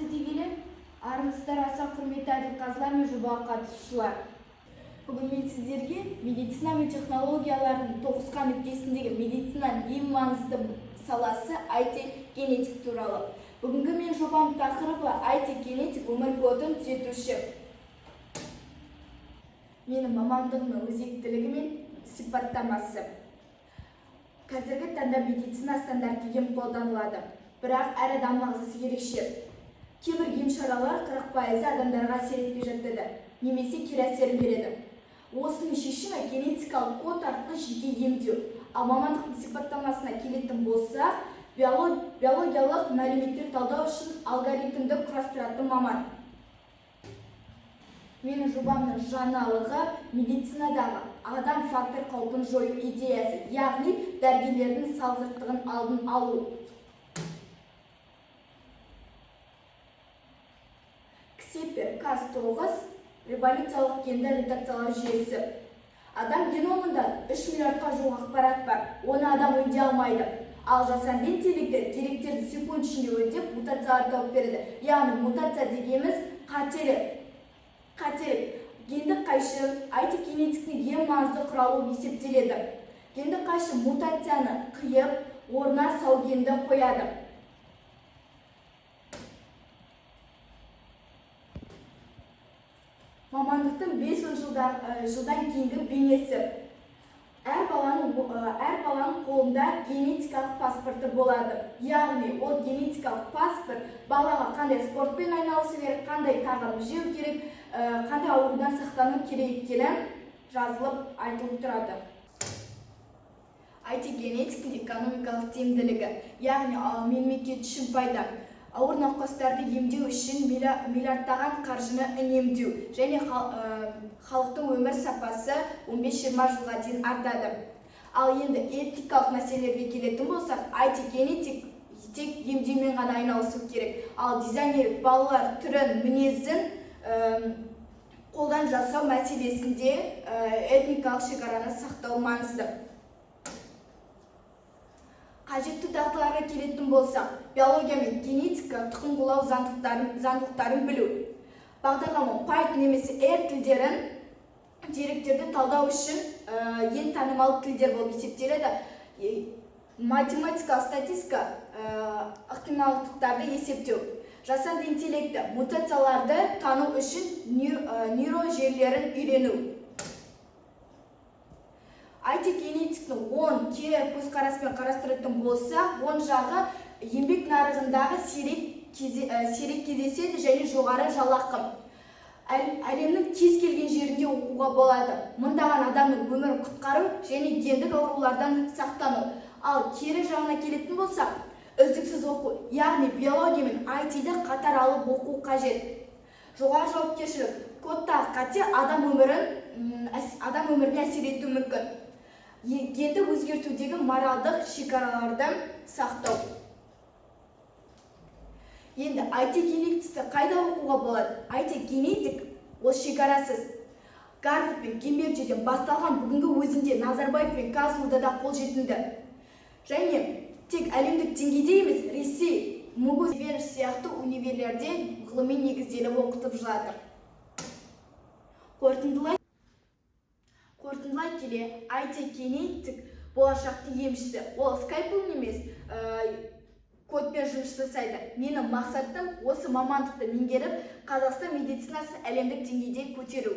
келесі дегелі армысыздар аса құрметті әділқазылар мен жобаға қатысушылар. Бүгін мен сіздерге медицина мен технологиялардың тоғысқан нүктесіндегі медицинаның ең маңызды саласы IT-генетик туралы. Бүгінгі мен жобамның тақырыбы IT-генетик өмір кодын түзетуші. Менің мамандығымның өзектілігі мен сипаттамасы. Қазіргі таңда медицина стандарты ем қолданылады, бірақ әр адам ағзасы ерекше. Кейбір ем шаралар 40% адамдарға әсер етпей жатады, немесе кері әсерін береді. Осының шешімі генетикалық код арқылы жеке емдеу. Ал мамандықтың сипаттамасына келетін болсақ, биологиялық мәліметтер талдау үшін алгоритмді құрастыратын маман. Менің жобамның жаңалығы медицинадағы адам фактор қаупін жою идеясы, яғни дәрігерлердің салғырттығын алдын алу. CRISPR-Cas9 революциялық генді редакциялау жүйесі. Адам геномында 3 миллиардқа жуық ақпарат бар, оны адам өңдей алмайды. Ал жасанды интеллекті деректерді секунд ішінде өңдеп мутациялар тауып береді. Яғни мутация дегеніміз қателік. Генді қайшы IT-генетиктің ең маңызды құралы есептеледі. Генді қайшы мутацияны қиып, орнына сау генді қояды. Мамандықтың 5 жылдан кейінгі бейнесі. Әр баланың қолында генетикалық паспорты болады. Яғни, ол генетикалық паспорт балаға қандай спортпен айналысы керек, қандай тағам жеу керек, қандай аурудан сақтану керек екені жазылып айтылып тұрады. IT-генетиктің экономикалық тиімділігі, яғни мемлекет үшін пайда. Ауыр науқастарды емдеу үшін миллиардтаған қаржыны үнемдеу және халықтың өмір сапасы 15-20 жылға дейін артады. Ал енді этикалық мәселелерге келетін болсақ, IT-генетик тек емдеумен ғана айналысу керек. Ал дизайнер балалар түрін, мінезін қолдан жасау мәселесінде этникалық шекараны сақтау маңызды. Қажетті дағдыларға келетін болсақ, биология мен генетика тұқым қуалау заңдылықтарын білу. Бағдарлама Python немесе R тілдерін деректерді талдау үшін ең танымал тілдер болып есептеледі. Математикалық статистика ықтималдықтарды есептеу. Жасанды интеллекті мутацияларды тану үшін нейрожелілерін үйрену. IT-генетиктің 10 кері көзқараспен қарастыратын болса, 10 жағы еңбек нарығындағы сирек кездеседі және жоғары жалақы. Әлемнің кез келген жерінде оқуға болады. Мыңдаған адамның өмірін құтқару және гендік аурулардан сақтану. Ал кері жағына келетін болса, үздіксіз оқу, яғни биология мен IT-ді қатар алып оқу қажет. Жоғары жауапкершілік, кодтағы қате адам өміріне әсер етуі мүмкін. Генді өзгертудегі моральдық шекараларды сақтау. Енді IT-генетикті қайда оқуға болады? IT-генетик ол шекарасыз. Гарвард пен Кембриджден басталған бүгінгі өзінде Назарбаев пен Казмудада қолжетімді. Және тек әлемдік деңгейде емес, Ресей, МГУ сияқты университеттерде ғылыми негізделіп оқытып жатыр. Қорытындылай келе, IT-генетик болашақтың емшісі. Ол скайппен емес, кодпен жұмыс жасайды. Менің мақсатым осы мамандықты меңгеріп, Қазақстан медицинасын әлемдік деңгейде көтеру.